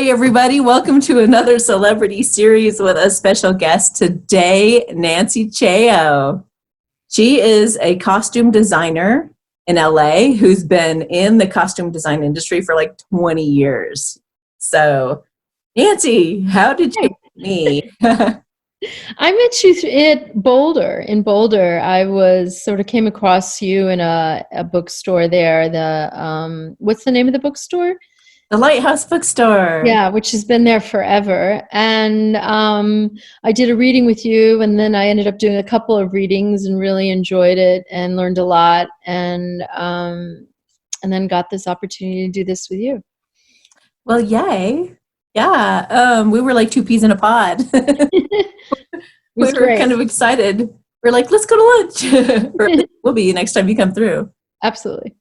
Hey everybody, welcome to another celebrity series with a special guest today, Nancea. She is a costume designer in LA who's been in the costume design industry for like 20 years. So, Nancy, how did you meet me? I met you at Boulder. In Boulder, I was sort of came across you in a bookstore there. What's the name of the bookstore? The Lighthouse Bookstore. Yeah, which has been there forever. And I did a reading with you, and then I ended up doing a couple of readings and really enjoyed it and learned a lot. And then got this opportunity to do this with you. Well, yay. Yeah, we were like two peas in a pod. We were great. kind of excited. We're like, let's go to lunch. Or we'll be next time you come through. Absolutely.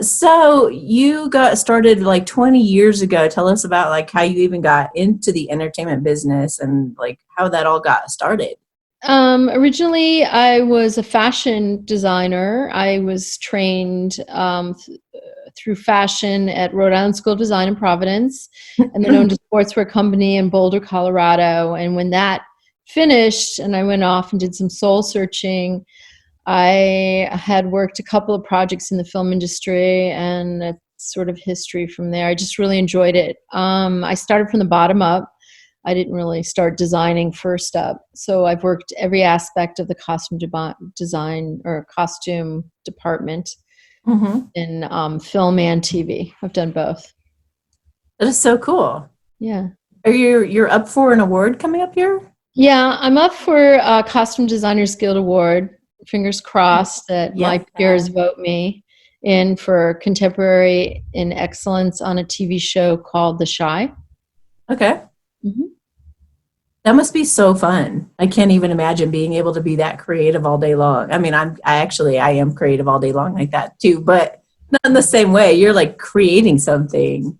So you got started like 20 years ago. Tell us about like how you even got into the entertainment business and like how that all got started. Originally, I was a fashion designer. I was trained through fashion at Rhode Island School of Design in Providence, and then owned a sportswear company in Boulder, Colorado. And when that finished and I went off and did some soul searching, I had worked a couple of projects in the film industry, and it's sort of history from there. I just really enjoyed it. I started from the bottom up. I didn't really start designing first up. So I've worked every aspect of the costume design or costume department in film and TV. I've done both. That is so cool. Yeah. Are you're up for an award coming up here? Yeah, I'm up for a Costume Designers Guild Award. Fingers crossed that my peers vote me in for Contemporary in Excellence on a TV show called The Chi. Okay. That must be so fun. I can't even imagine being able to be that creative all day long. I mean, I am creative all day long like that too, but not in the same way. You're like creating something.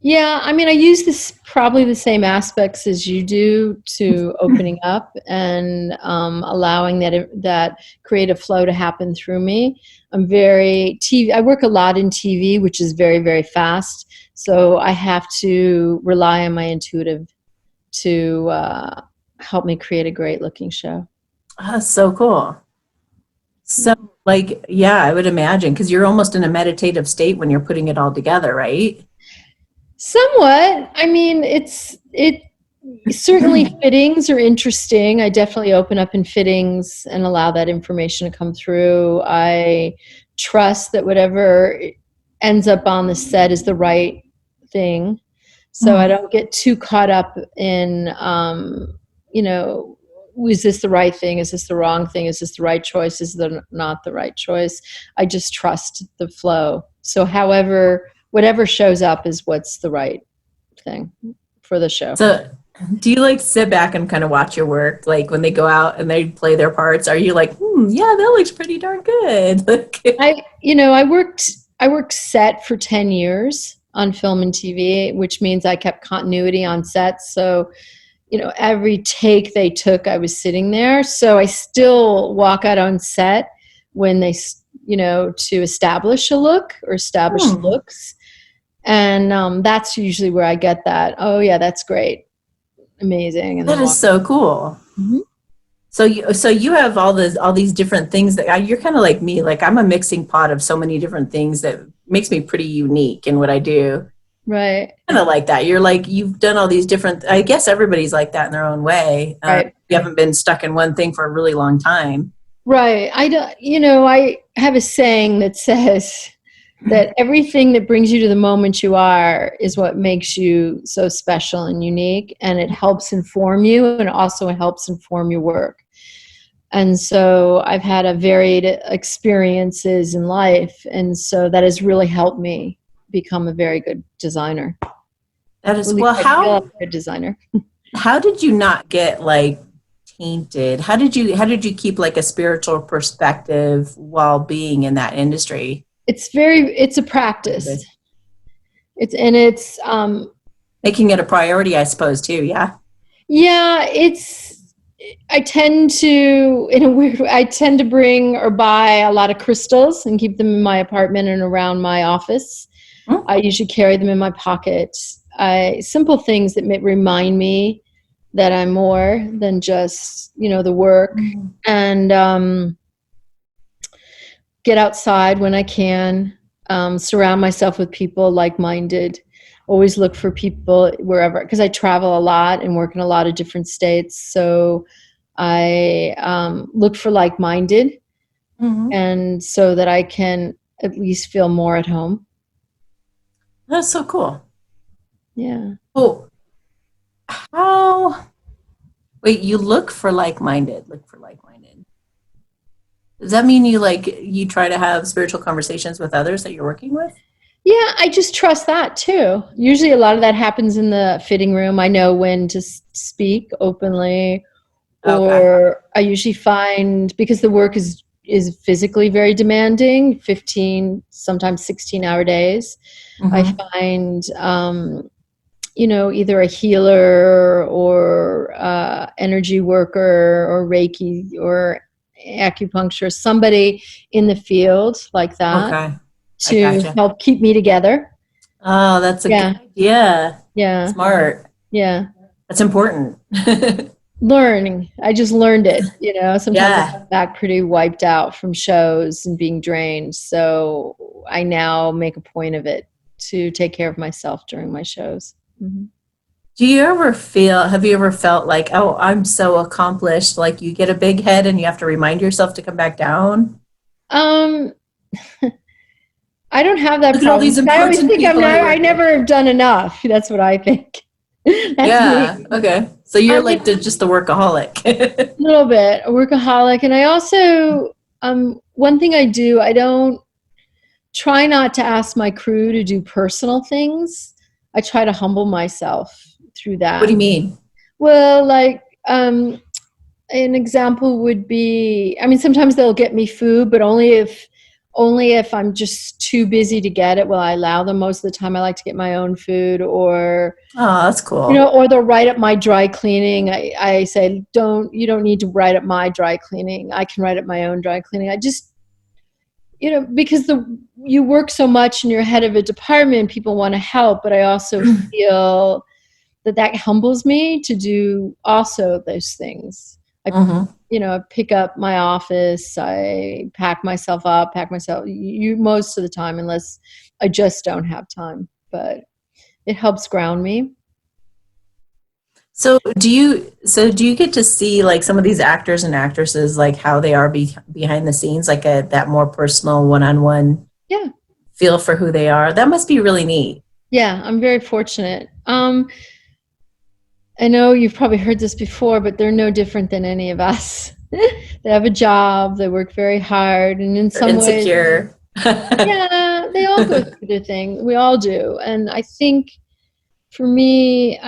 Yeah, I mean, I use this probably the same aspects as you do to opening up and allowing that creative flow to happen through me. I work a lot in TV, which is very, very fast. So I have to rely on my intuitive to help me create a great looking show. That's so cool. So like, yeah, I would imagine because you're almost in a meditative state when you're putting it all together, right? Somewhat. I mean, it certainly fittings are interesting. I definitely open up in fittings and allow that information to come through. I trust that whatever ends up on the set is the right thing. So I don't get too caught up in, is this the right thing? Is this the wrong thing? Is this the right choice? Is this not the right choice? I just trust the flow. So whatever shows up is what's the right thing for the show. So do you like sit back and kind of watch your work? Like when they go out and they play their parts, are you like, yeah, that looks pretty darn good? I worked set for 10 years on film and TV, which means I kept continuity on sets. So, every take they took, I was sitting there. So I still walk out on set when they, to establish a look or establish looks. And that's usually where I get that. Oh yeah, that's great. Amazing. And that is so cool. So you have all these different things that you're kind of like me. Like I'm a mixing pot of so many different things that makes me pretty unique in what I do. Right. Kind of like that. You're like, you've done all these different, I guess everybody's like that in their own way. Right. You haven't been stuck in one thing for a really long time. Right. I have a saying that says that everything that brings you to the moment you are is what makes you so special and unique, and it helps inform you, and also it helps inform your work. And so I've had a varied experiences in life, and so that has really helped me become a very good designer. That is how a good designer. How did you not get like tainted? How did you keep like a spiritual perspective while being in that industry? It's a practice. It's making it a priority, I suppose, too. Yeah. Yeah, I tend to bring or buy a lot of crystals and keep them in my apartment and around my office. Mm. I usually carry them in my pocket. Simple things that remind me that I'm more than just, the work. And get outside when I can, surround myself with people like-minded, always look for people wherever, because I travel a lot and work in a lot of different states. So I look for like-minded, and so that I can at least feel more at home. That's so cool. Yeah. Oh, wait, you look for like-minded. Does that mean you try to have spiritual conversations with others that you're working with? Yeah, I just trust that too. Usually a lot of that happens in the fitting room. I know when to speak openly, Okay. or I usually find, because the work is physically very demanding, 15, sometimes 16-hour days, I find, either a healer or energy worker or Reiki or acupuncture, somebody in the field like that. Okay. To help keep me together. Oh, that's a good idea. Yeah. Smart. Yeah. That's important. Learning. I just learned it, sometimes I come back pretty wiped out from shows and being drained. So I now make a point of it to take care of myself during my shows. Mm-hmm. Have you ever felt like, oh, I'm so accomplished, like you get a big head and you have to remind yourself to come back down? I don't have that Look at all problem. these I always important think people I never have done enough. That's what I think. That's me. Okay. So you're just the workaholic. A little bit, a workaholic. And I also, one thing I do, I don't try not to ask my crew to do personal things. I try to humble myself through that. What do you mean? Well, an example would be, sometimes they'll get me food, but only if I'm just too busy to get it. Well, I allow them. Most of the time I like to get my own food, or oh, that's cool. Or they'll write up my dry cleaning. I say, you don't need to write up my dry cleaning. I can write up my own dry cleaning. I just, because you work so much and you're head of a department, people want to help, but I also feel that humbles me to do also those things. I pick up my office, I pack myself up, most of the time, unless I just don't have time, but it helps ground me. So do you get to see like some of these actors and actresses, like how they are behind the scenes, like that more personal one-on-one feel for who they are? That must be really neat. Yeah, I'm very fortunate. I know you've probably heard this before, but they're no different than any of us. They have a job, they work very hard, and in some ways, insecure. Yeah, they all go through their thing. We all do. And I think for me,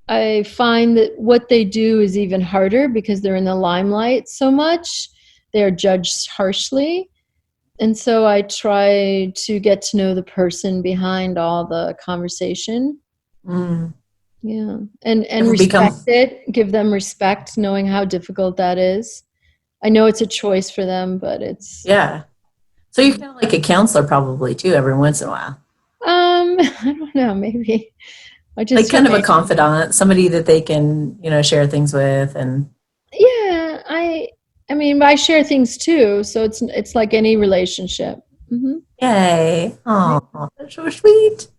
I find that what they do is even harder because they're in the limelight so much. They're judged harshly. And so I try to get to know the person behind all the conversation. Yeah. And respect it, give them respect, knowing how difficult that is. I know it's a choice for them, but it's... Yeah. So you're kind of like a counselor probably too, every once in a while. I don't know, maybe. I just like kind of a confidant, somebody that they can, share things with. And yeah, I share things too, so it's like any relationship. Mm-hmm. Yay. Oh, that's so sweet.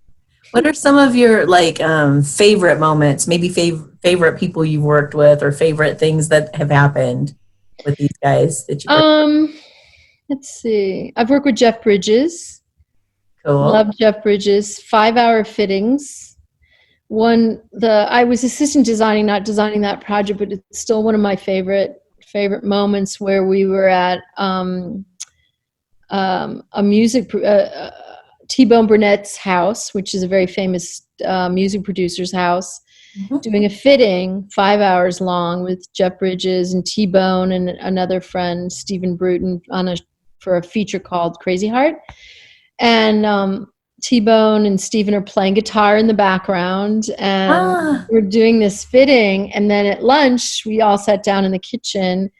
What are some of your favorite moments, maybe favorite people you've worked with, or favorite things that have happened with these guys that you let's see. I've worked with Jeff Bridges. Cool. Love Jeff Bridges. 5-hour fittings. I was assistant designing, not designing that project, but it's still one of my favorite moments, where we were at a music T-Bone Burnett's house, which is a very famous music producer's house, doing a fitting 5 hours long with Jeff Bridges and T-Bone and another friend, Stephen Bruton, for a feature called Crazy Heart. And T-Bone and Stephen are playing guitar in the background, and we're doing this fitting. And then at lunch, we all sat down in the kitchen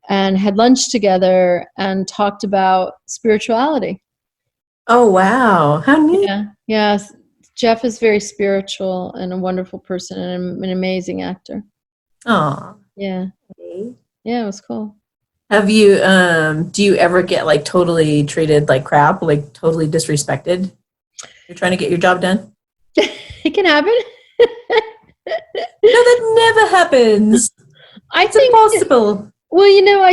and had lunch together and talked about spirituality. Oh, wow. How neat. Yeah. Yes. Jeff is very spiritual and a wonderful person and an amazing actor. Oh. Yeah. Yeah, it was cool. Have you, do you ever get like totally treated like crap, like totally disrespected? You're trying to get your job done? It can happen. No, that never happens. It's impossible. Well,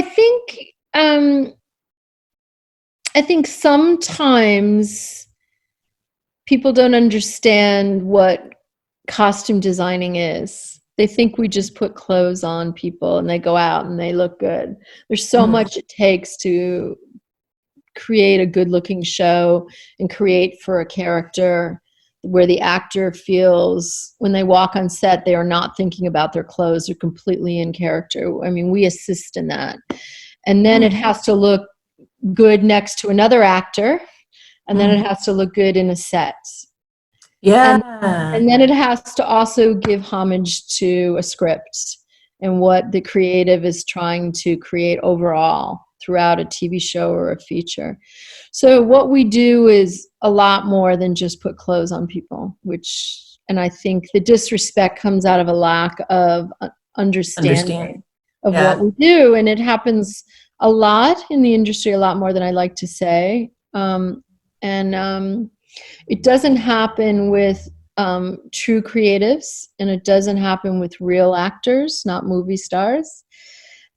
I think sometimes people don't understand what costume designing is. They think we just put clothes on people and they go out and they look good. There's so much it takes to create a good looking show and create for a character where the actor feels when they walk on set, they are not thinking about their clothes. They're completely in character. I mean, we assist in that. And then it has to look good next to another actor. And then it has to look good in a set. Yeah. And then it has to also give homage to a script and what the creative is trying to create overall throughout a TV show or a feature. So what we do is a lot more than just put clothes on people, and I think the disrespect comes out of a lack of understanding of what we do. And it happens a lot in the industry, a lot more than I like to say. It doesn't happen with true creatives, and it doesn't happen with real actors, not movie stars.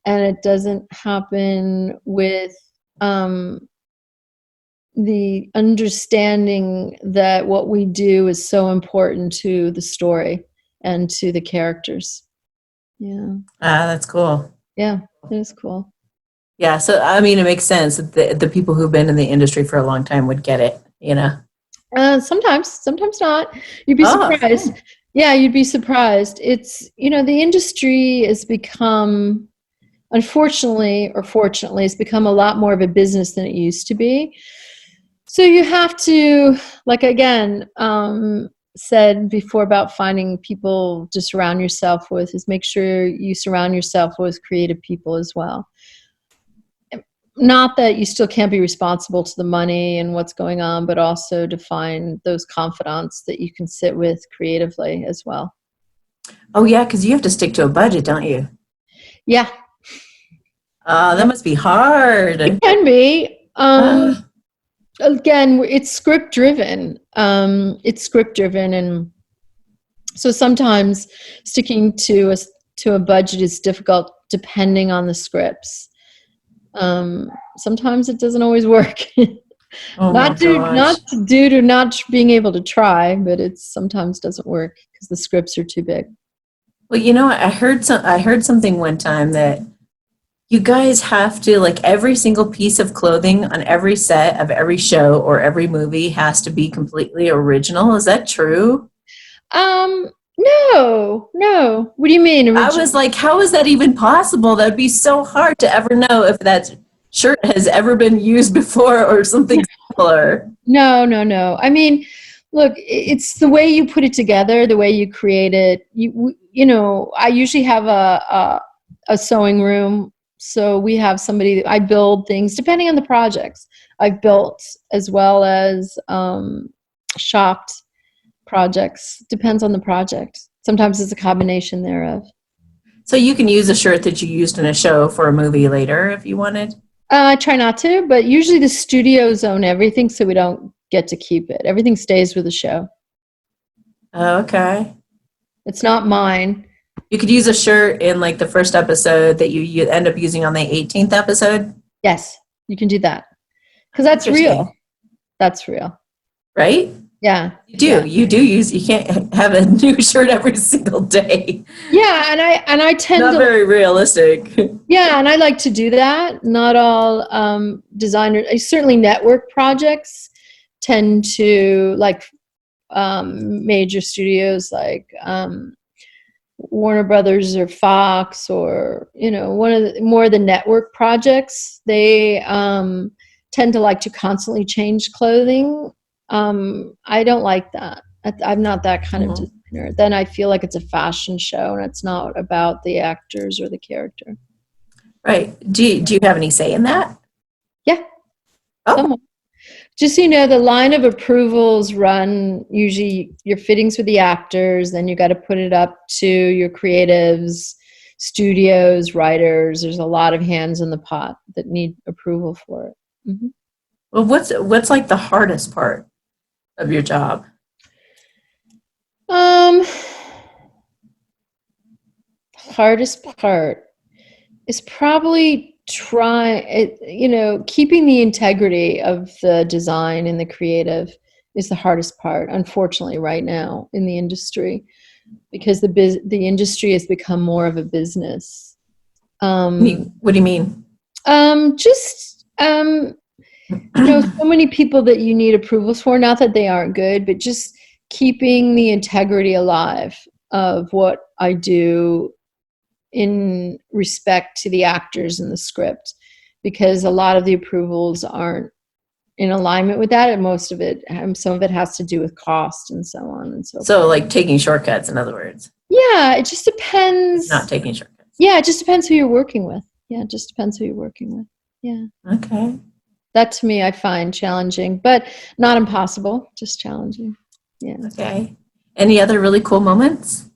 And it doesn't happen with the understanding that what we do is so important to the story and to the characters. Yeah. That's cool. Yeah, it is cool. Yeah, so I mean, it makes sense that the people who've been in the industry for a long time would get it, you know? Sometimes not. You'd be surprised. Fun. Yeah, you'd be surprised. It's, the industry has become, unfortunately or fortunately, it's become a lot more of a business than it used to be. So you have to, like, again, said before about finding people to surround yourself with, is make sure you surround yourself with creative people as well. Not that you still can't be responsible to the money and what's going on, but also to find those confidants that you can sit with creatively as well. Oh, yeah, because you have to stick to a budget, don't you? Yeah. That must be hard. It can be. Again, it's script driven. And so sometimes sticking to a budget is difficult depending on the scripts. Sometimes it doesn't always work. Not due to not being able to try, but it sometimes doesn't work because the scripts are too big. Well, I heard something one time that you guys have to, like, every single piece of clothing on every set of every show or every movie has to be completely original. Is that true? No. What do you mean? Original? I was like, how is that even possible? That'd be so hard to ever know if that shirt has ever been used before or something similar. No. I mean, look, it's the way you put it together, the way you create it. I usually have a sewing room. So we have somebody, I build things depending on the projects I've built, as well as shopped projects. Depends on the project. Sometimes it's a combination thereof. So you can use a shirt that you used in a show for a movie later if you wanted? I try not to, but usually the studios own everything, so we don't get to keep it. Everything stays with the show. Okay. It's not mine. You could use a shirt in, like, the first episode that you end up using on the 18th episode? Yes, you can do that. Because that's real. That's real. Right? Yeah. You can't have a new shirt every single day. Yeah, and I tend to... Not very realistic. Yeah, and I like to do that. Not all designers... Certainly network projects tend to, like, major studios like... Warner Brothers or Fox, or one of the network projects, they tend to like to constantly change clothing. I don't like that. I'm not that kind of designer. Then I feel like it's a fashion show and it's not about the actors or the character. Right. Do you have any say in that? Yeah. Oh. Just so you know, the line of approvals run usually your fittings with the actors, then you got to put it up to your creatives, studios, writers. There's a lot of hands in the pot that need approval for it. Mm-hmm. Well, what's like the hardest part of your job? Hardest part is probably keeping the integrity of the design and the creative is the hardest part, unfortunately, right now in the industry, because the industry has become more of a business. What do you mean? So many people that you need approvals for, not that they aren't good, but just keeping the integrity alive of what I do in respect to the actors and the script, because a lot of the approvals aren't in alignment with that, and some of it has to do with cost and so on and so forth. So like taking shortcuts, in other words. Yeah, it just depends. Not taking shortcuts. Yeah, it just depends who you're working with. Yeah, it just depends who you're working with. Yeah. Okay. That to me I find challenging, but not impossible, just challenging. Yeah. Okay. Any other really cool moments?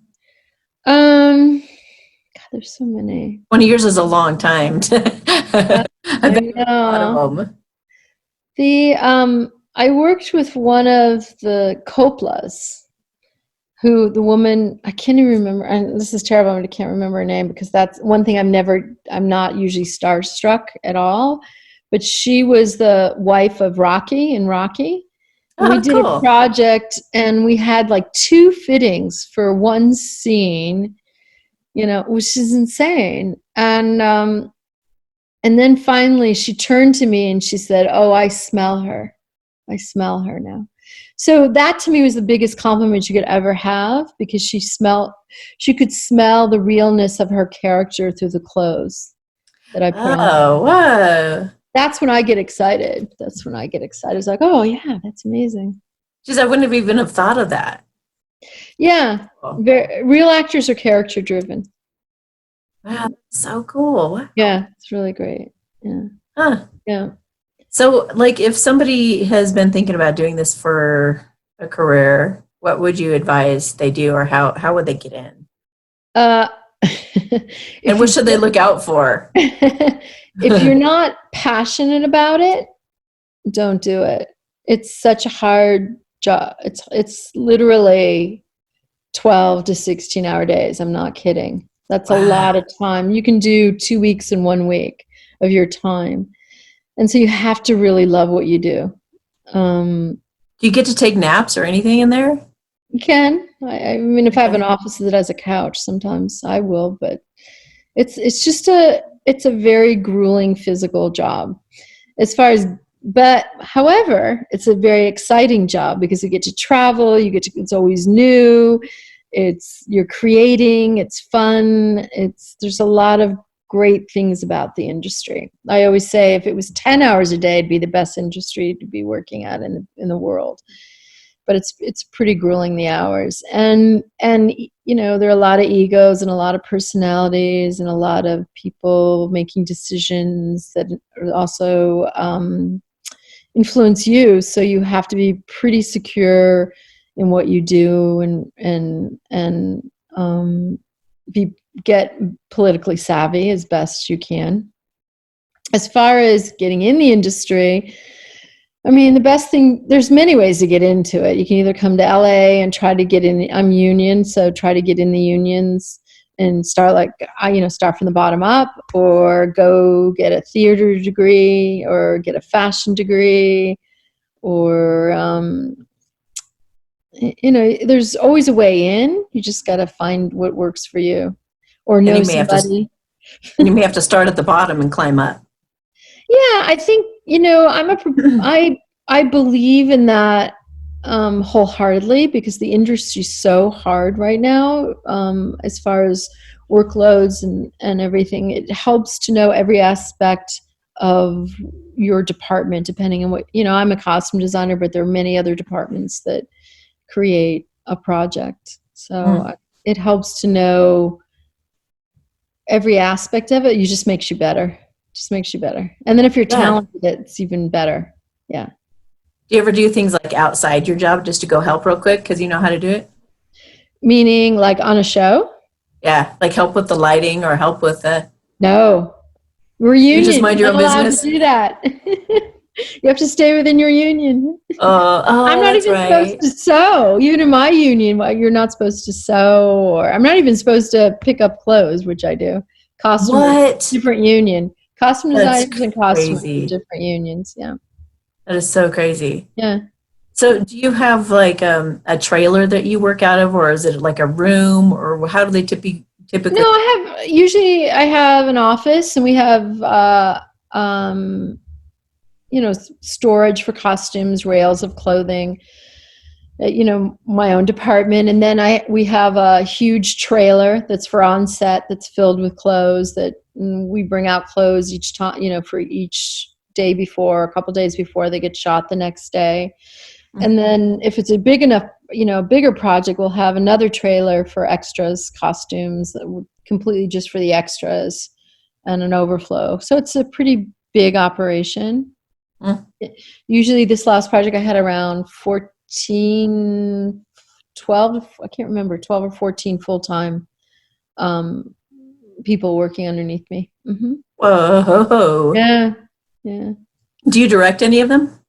God, there's so many. 20 years is a long time. I bet a lot of them. I worked with one of the Coppolas, who the woman, I can't even remember, and this is terrible, I can't remember her name, because that's one thing I'm not usually starstruck at all, but she was the wife of Rocky in Rocky. We did a project, and we had like 2 fittings for one scene, which is insane. And then finally she turned to me and she said, "Oh, I smell her. I smell her now." So that to me was the biggest compliment you could ever have, because she could smell the realness of her character through the clothes that I put on. Oh, whoa. That's when I get excited. It's like, oh yeah, that's amazing. Geez, I wouldn't have even thought of that. Yeah. Real actors are character driven. Wow, that's so cool. Wow. Yeah, it's really great. Yeah. Huh. Yeah. So, like, if somebody has been thinking about doing this for a career, what would you advise they do, or how would they get in? And what should they look out for? If you're not passionate about it, don't do it. It's such a hard job. It's literally 12 to 16-hour days. I'm not kidding. That's a lot of time. You can do 2 weeks in 1 week of your time. And so you have to really love what you do. Do you get to take naps or anything in there? You can. I mean, if I have an office that has a couch, sometimes I will, but it's a very grueling physical job. However, it's a very exciting job, because you get to travel, it's always new, you're creating, it's fun, there's a lot of great things about the industry. I always say if it was 10 hours a day, it'd be the best industry to be working at in the world. But it's pretty grueling, the hours. And there are a lot of egos and a lot of personalities and a lot of people making decisions that also influence you. So you have to be pretty secure in what you do and get politically savvy as best you can. As far as getting in the industry, I mean, the best thing, there's many ways to get into it. You can either come to LA and try to get in, I'm union, so try to get in the unions and start from the bottom up, or go get a theater degree, or get a fashion degree, or, there's always a way in. You just got to find what works for you, or know somebody. And you may have to start at the bottom and climb up. Yeah, I think, I believe in that wholeheartedly, because the industry's so hard right now, as far as workloads and everything. It helps to know every aspect of your department, depending on what, I'm a costume designer, but there are many other departments that create a project. So it helps to know every aspect of it. It just makes you better. And then if you're talented, it's even better. Yeah. Do you ever do things like outside your job just to go help real quick because you know how to do it? Meaning like on a show? Yeah, like help with the lighting or help with the. No. We're You just union. mind You're your not own allowed to business. do that. You have to stay within your union. Oh, I'm not that's even supposed right. to sew. Even in my union, you're not supposed to sew, or I'm not even supposed to pick up clothes, which I do. Costumers, What? different union. Costume That's designers and costumers are crazy. different unions. Yeah. That is so crazy. Yeah. So, do you have like a trailer that you work out of, or is it like a room, or how do they No, typically? I have an office, and we have um, storage for costumes, rails of clothing, my own department. And then we have a huge trailer that's for on set, that's filled with clothes that we bring out clothes each time, for each day before, a couple days before they get shot the next day. And then if it's a big enough, bigger project, we'll have another trailer for extras, costumes that would completely just for the extras and an overflow. So it's a pretty big operation. Mm. Usually this last project I had around 12, I can't remember, 12 or 14 full-time people working underneath me. Mm-hmm. Whoa. Yeah. Yeah. Do you direct any of them?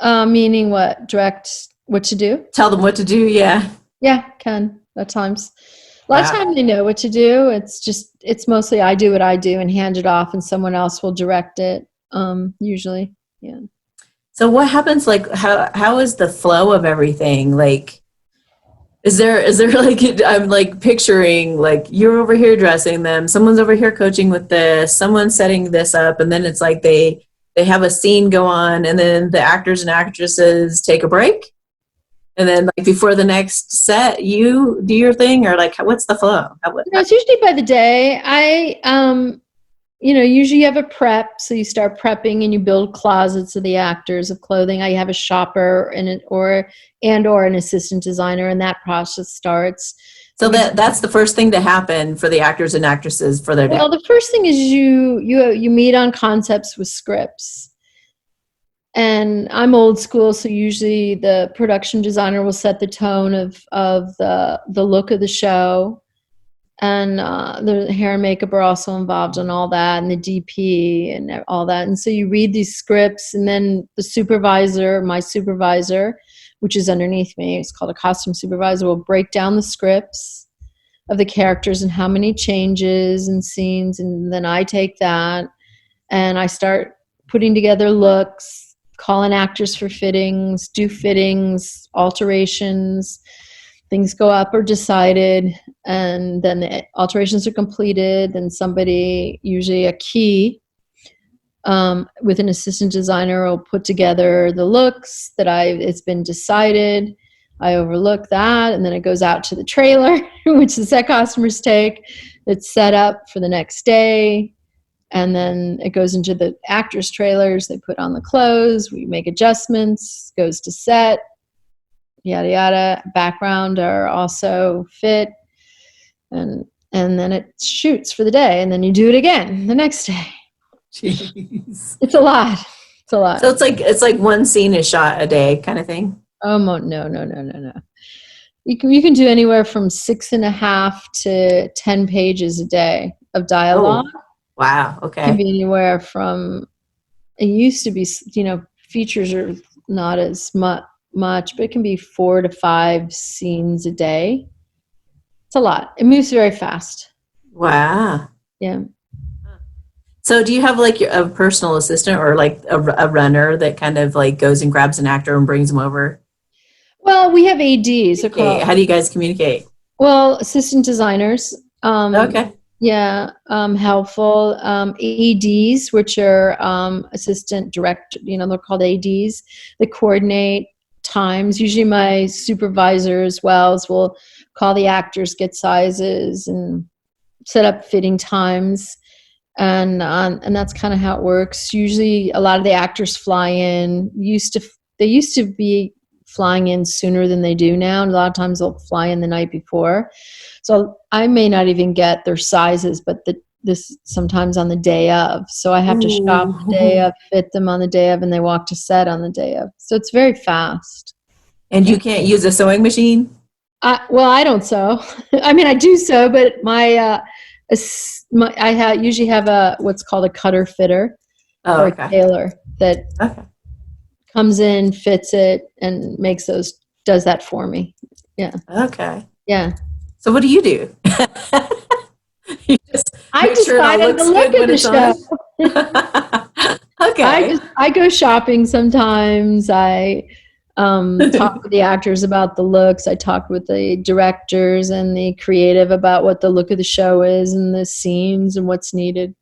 Meaning what? Direct what to do? Tell them what to do? Yeah. Yeah, can at times. A lot of Wow. times they know what to do. It's mostly I do what I do and hand it off, and someone else will direct it. Usually, yeah. So what happens? Like, how is the flow of everything? Like, is there like I'm like picturing like you're over here dressing them, someone's over here coaching with this, someone's setting this up, and then it's like they have a scene go on, and then the actors and actresses take a break, and then like before the next set, you do your thing, or like what's the flow? It's usually by the day. Usually you have a prep, so you start prepping and you build closets of the actors of clothing. I have a shopper or an assistant designer, and that process starts. So that's the first thing to happen for the actors and actresses for their day. Well, the first thing is you meet on concepts with scripts. And I'm old school, so usually the production designer will set the tone of the look of the show. And the hair and makeup are also involved in all that, and the DP and all that. And so you read these scripts, and then my supervisor, which is underneath me, it's called a costume supervisor, will break down the scripts of the characters and how many changes and scenes. And then I take that and I start putting together looks, calling actors for fittings, do fittings, alterations. Things go up or decided, and then the alterations are completed. Then somebody, usually a key, with an assistant designer, will put together the looks that it's been decided. I overlook that, and then it goes out to the trailer, which the set costumers take. It's set up for the next day, and then it goes into the actors' trailers. They put on the clothes. We make adjustments. Goes to set. Yada yada. Background are also fit, and then it shoots for the day, and then you do it again the next day. Jeez. It's a lot. So it's like one scene is shot a day kind of thing. Oh no. You can do anywhere from 6.5 to 10 pages a day of dialogue. Oh, wow. It can Okay. be anywhere from, it used to be, features are not as much, but it can be 4 to 5 scenes a day. It's a lot. It moves very fast. Wow. Yeah. So do you have like a personal assistant or like a runner that kind of like goes and grabs an actor and brings them over? Well, we have ADs. Okay. How do you guys communicate? Well, assistant designers. Okay. Yeah, helpful. ADs, which are assistant director, they're called ADs. They coordinate times. Usually my supervisor as well will call the actors, get sizes, and set up fitting times. And that's kind of how it works. Usually a lot of the actors fly in. They used to be flying in sooner than they do now. And a lot of times they'll fly in the night before. So I may not even get their sizes, but this sometimes on the day of. So I have to shop the day Ooh. of, fit them on the day of, and they walk to set on the day of. So it's very fast. And you can't use a sewing machine? Well, I don't sew. I mean, I do sew, but usually have a what's called a cutter fitter Oh, or a okay. tailor that Okay. comes in, fits it, and does that for me. Yeah. Okay. Yeah. So what do you do? You just I make sure it all decide on the looks look good of when the it's on? show. Okay. I go shopping sometimes. I talk with the actors about the looks. I talk with the directors and the creative about what the look of the show is and the scenes and what's needed.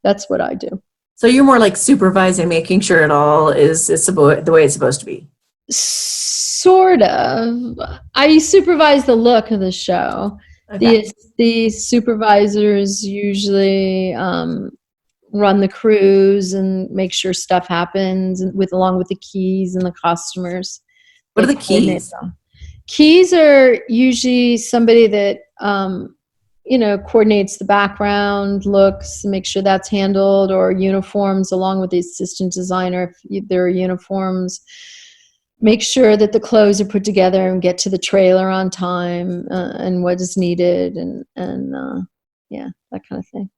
That's what I do. So you're more like supervising, making sure it all is the way it's supposed to be. Sort of. I supervise the look of the show. Okay. The supervisors usually run the crews and make sure stuff happens, and along with the keys and the costumers. What They are the coordinate keys? them. Keys are usually somebody that coordinates the background looks, make sure that's handled, or uniforms along with the assistant designer if there are uniforms. Make sure that the clothes are put together and get to the trailer on time, and what is needed, and yeah, that kind of thing.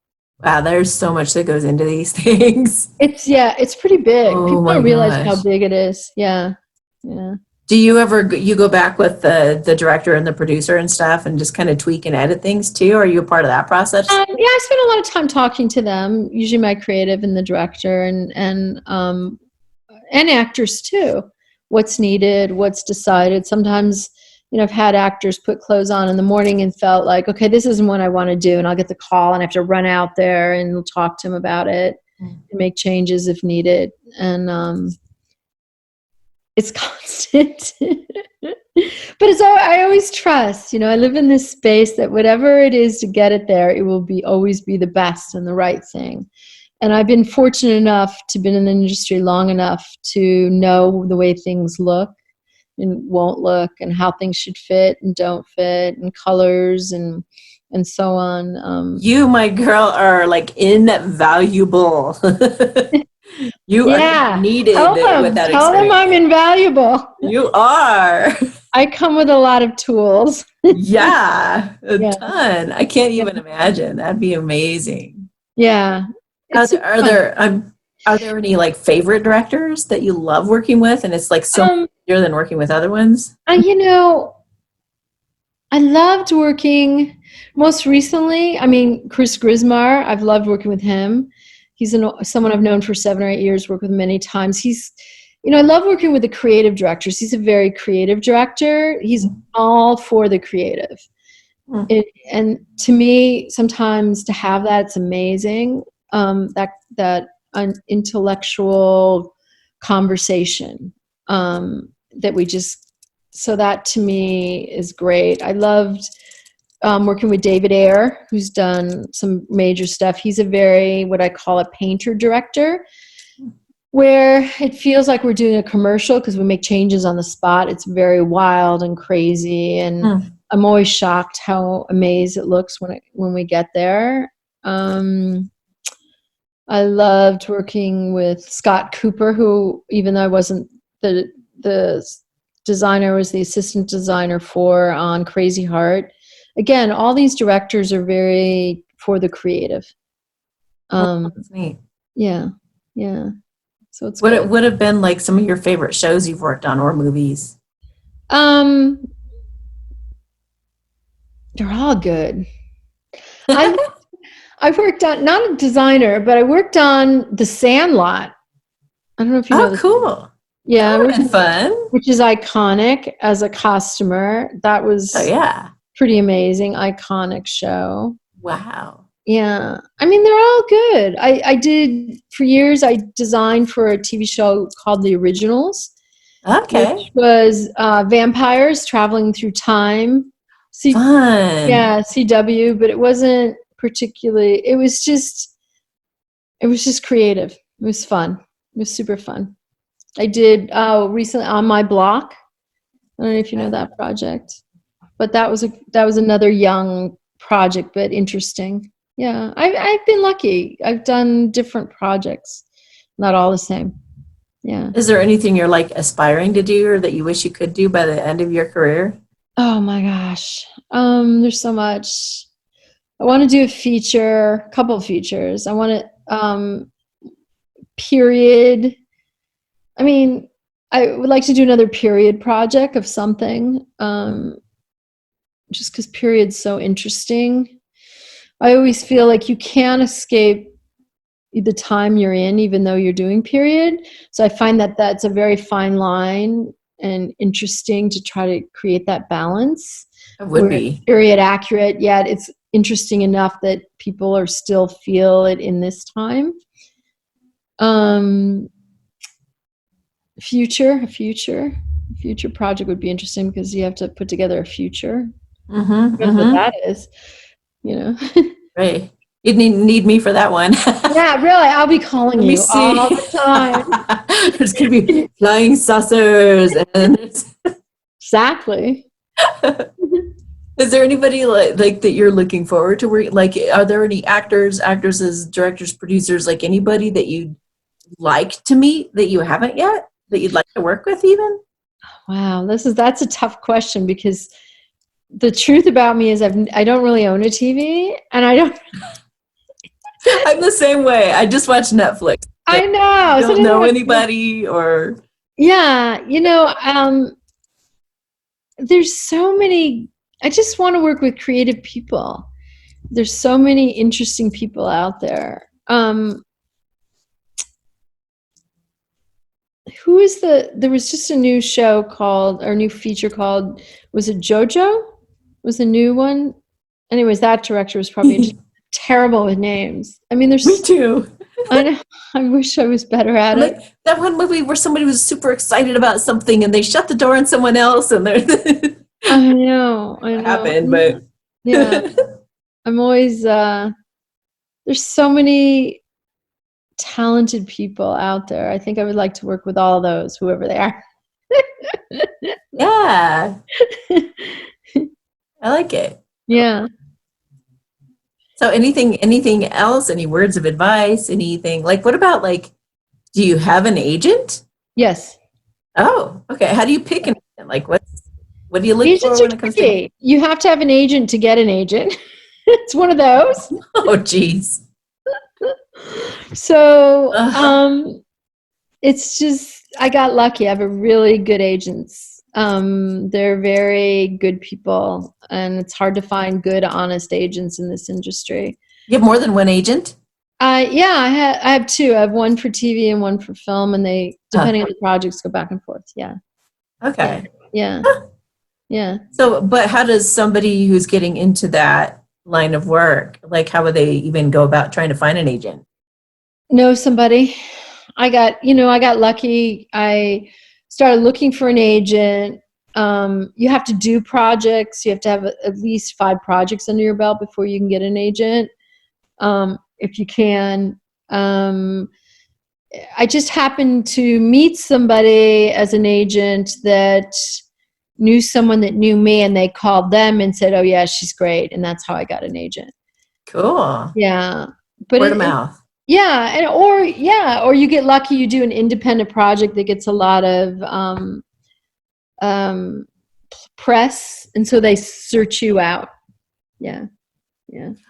Wow, there's so much that goes into these things. It's pretty big. Oh People my don't realize how gosh. big it is. Yeah, yeah. Do you ever you go back with the director and the producer and stuff and just kind of tweak and edit things too? Are you a part of that process? Yeah, I spend a lot of time talking to them. Usually, my creative and the director, and actors too. What's needed, what's decided. Sometimes, I've had actors put clothes on in the morning and felt like, okay, this isn't what I want to do, and I'll get the call and I have to run out there and we'll talk to them about it and make changes if needed. And it's constant. But I always trust, I live in this space that whatever it is to get it there, it will always be the best and the right thing. And I've been fortunate enough to be in the industry long enough to know the way things look and won't look, and how things should fit and don't fit, and colors and so on. You, my girl, are like invaluable. You are Yeah, needed with that tell them I'm experience. invaluable. You are. I come with a lot of tools. Yeah, a Yeah, ton. I can't yeah, even imagine. That'd be amazing. yeah. Are It's there, super are fun. there are there any like favorite directors that you love working with, and it's like so much Um, easier than working with other ones? I, I loved working most recently. I mean, Chris Grismar, I've loved working with him. He's someone I've known for 7 or 8 years, worked with many times. I love working with the creative directors. He's a very creative director. He's all for the creative. Hmm. And to me, sometimes to have that, it's amazing. That an intellectual conversation that we just, so that to me is great. I loved working with David Ayer, who's done some major stuff. He's a very, what I call a painter director, where it feels like we're doing a commercial because we make changes on the spot. It's very wild and crazy, and Hmm. I'm always shocked how amazed it looks when we get there. I loved working with Scott Cooper, who, even though I wasn't the designer, was the assistant designer on Crazy Heart. Again, all these directors are very for the creative. That's neat. Yeah, yeah. So it's What good. it would have been like some of your favorite shows you've worked on or movies? They're all good. I worked on, not a designer, but I worked on The Sandlot. I don't know if you know Oh, this. cool. Yeah, That would have been fun. which is iconic as a costumer. That was Oh, yeah. pretty amazing, iconic show. Wow. Yeah, I mean, they're all good. I did, for years, I designed for a TV show called The Originals, Okay. which was vampires traveling through time. Fun. Yeah, CW, but it wasn't particularly, it was just creative. It was fun. It was super fun. I did recently On My Block. I don't know if you know that project, but that was another young project, but interesting. Yeah. I've been lucky. I've done different projects, not all the same. Yeah. Is there anything you're like aspiring to do or that you wish you could do by the end of your career? Oh my gosh. There's so much. I want to do a couple of features. I want to, period. I mean, I would like to do another period project of something, just because period's so interesting. I always feel like you can't escape the time you're in, even though you're doing period. So I find that that's a very fine line and interesting to try to create that balance. It would be. Period accurate, yet it's interesting enough that people are still feel it in this time. Future project would be interesting because you have to put together a future. What that is, you know. Right. You'd need me for that one. Yeah, really. I'll be calling you all the time. There's going to be flying saucers. Exactly. Is there anybody like that you're looking forward to? Like, are there any actors, actresses, directors, producers, like anybody that you'd like to meet that you haven't yet, that you'd like to work with even? Wow, that's a tough question because the truth about me is I don't really own a TV, and I don't. I'm the same way. I just watch Netflix. I know. I don't know anybody or. Yeah, there's so many. I just want to work with creative people. There's so many interesting people out there. There was just a new show new feature called, was it JoJo? Was a new one? Anyways, that director was probably just terrible with names. I mean, there's. Me too. I know. I wish I was better at it. That one movie where somebody was super excited about something and they shut the door on someone else and they're. I know. What happened, but. Yeah. I'm always. There's so many talented people out there. I think I would like to work with all of those, whoever they are. Yeah. I like it. Yeah. So anything else? Any words of advice? Anything like, what about like, do you have an agent? Yes. Oh, okay. How do you pick an agent? Like what do you look Agents for when it comes to? You have to have an agent to get an agent. It's one of those. Oh, geez. So, it's just, I got lucky. I have a really good agents. They're very good people, and it's hard to find good, honest agents in this industry. You have more than one agent? Yeah, I have two. I have one for TV and one for film, and they, depending on the projects, go back and forth. Yeah. Okay. Yeah. Yeah. So, but how does somebody who's getting into that line of work, like how would they even go about trying to find an agent? Know somebody. I got lucky. I started looking for an agent. You have to do projects. You have to have at least 5 projects under your belt before you can get an agent. If you can. I just happened to meet somebody as an agent that knew someone that knew me, and they called them and said, "Oh yeah, she's great," and that's how I got an agent. Cool. Yeah, but word of mouth. Yeah, or you get lucky. You do an independent project that gets a lot of press, and so they search you out. Yeah.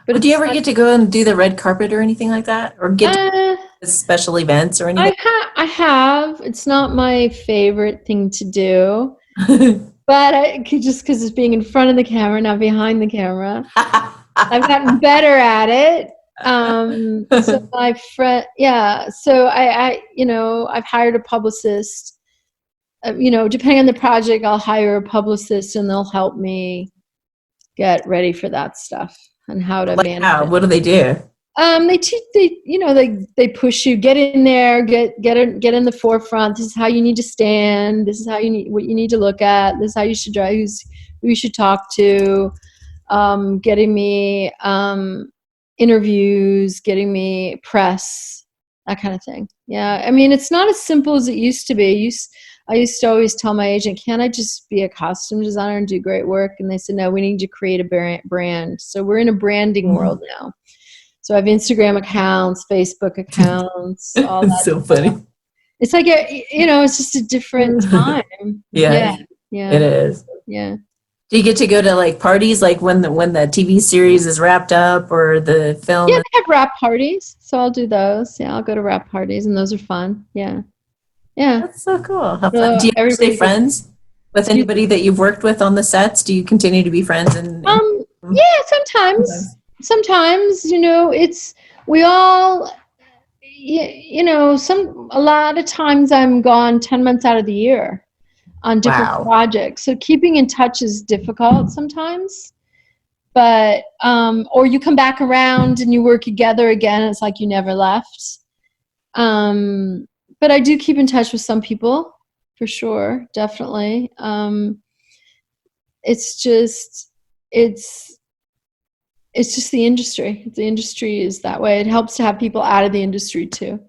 But do you ever get to go and do the red carpet or anything like that, or get to special events or anything? I have. It's not my favorite thing to do, but just because it's being in front of the camera, not behind the camera. I've gotten better at it. So my friend, so I've hired a publicist. Depending on the project, I'll hire a publicist and they'll help me get ready for that stuff and how to manage it. What do they do? They teach, they push you, get in there, get in the forefront. This is how you need to stand. This is what you need to look at. This is how you should drive, who you should talk to. Getting me interviews, getting me press, that kind of thing. Yeah, I mean, it's not as simple as it used to be. I used to always tell my agent, "Can't I just be a costume designer and do great work?" And they said, "No, we need to create a brand." So we're in a branding world now. So I have Instagram accounts, Facebook accounts, all that So stuff. funny. It's like, it's just a different time. Yeah, Yeah. it is. Yeah. Do you get to go to like parties like when the TV series is wrapped up or the film? Yeah, they have wrap parties, so I'll do those. Yeah, I'll go to wrap parties, and those are fun. Yeah. That's so cool. How So fun. Do you ever stay everybody friends with anybody that you've worked with on the sets? Do you continue to be friends? Yeah, sometimes, we all, a lot of times I'm gone 10 months out of the year on different Wow. projects. So keeping in touch is difficult sometimes, but, or you come back around and you work together again. It's like you never left. But I do keep in touch with some people for sure. Definitely. It's just the industry. The industry is that way. It helps to have people out of the industry too.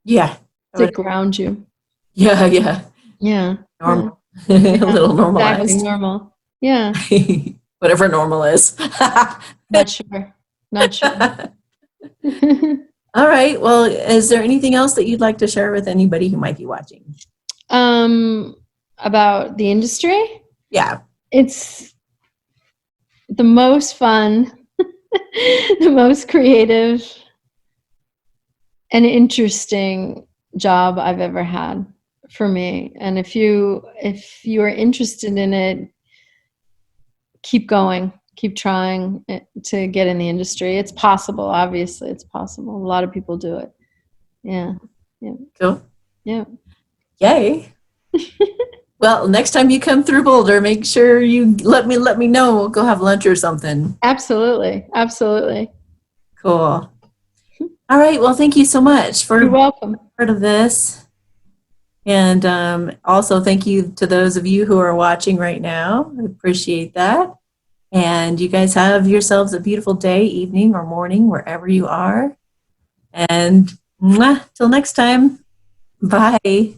Yeah. To ground you. Yeah. Yeah. Normal. Yeah. A little normalized. Exactly, normal. Yeah. Whatever normal is. Not sure. All right. Well, is there anything else that you'd like to share with anybody who might be watching? About the industry? Yeah. It's the most fun, the most creative and interesting job I've ever had for me. And if you are interested in it, keep going, keep trying to get in the industry. It's possible. Obviously it's possible. A lot of people do it. Yeah. Cool. Yeah. Yay. Well, next time you come through Boulder, make sure you let me know. We'll go have lunch or something. Absolutely. Cool. All right. Well, thank you so much for You're welcome. being part of this. And also thank you to those of you who are watching right now. I appreciate that. And you guys have yourselves a beautiful day, evening, or morning, wherever you are. And till next time. Bye.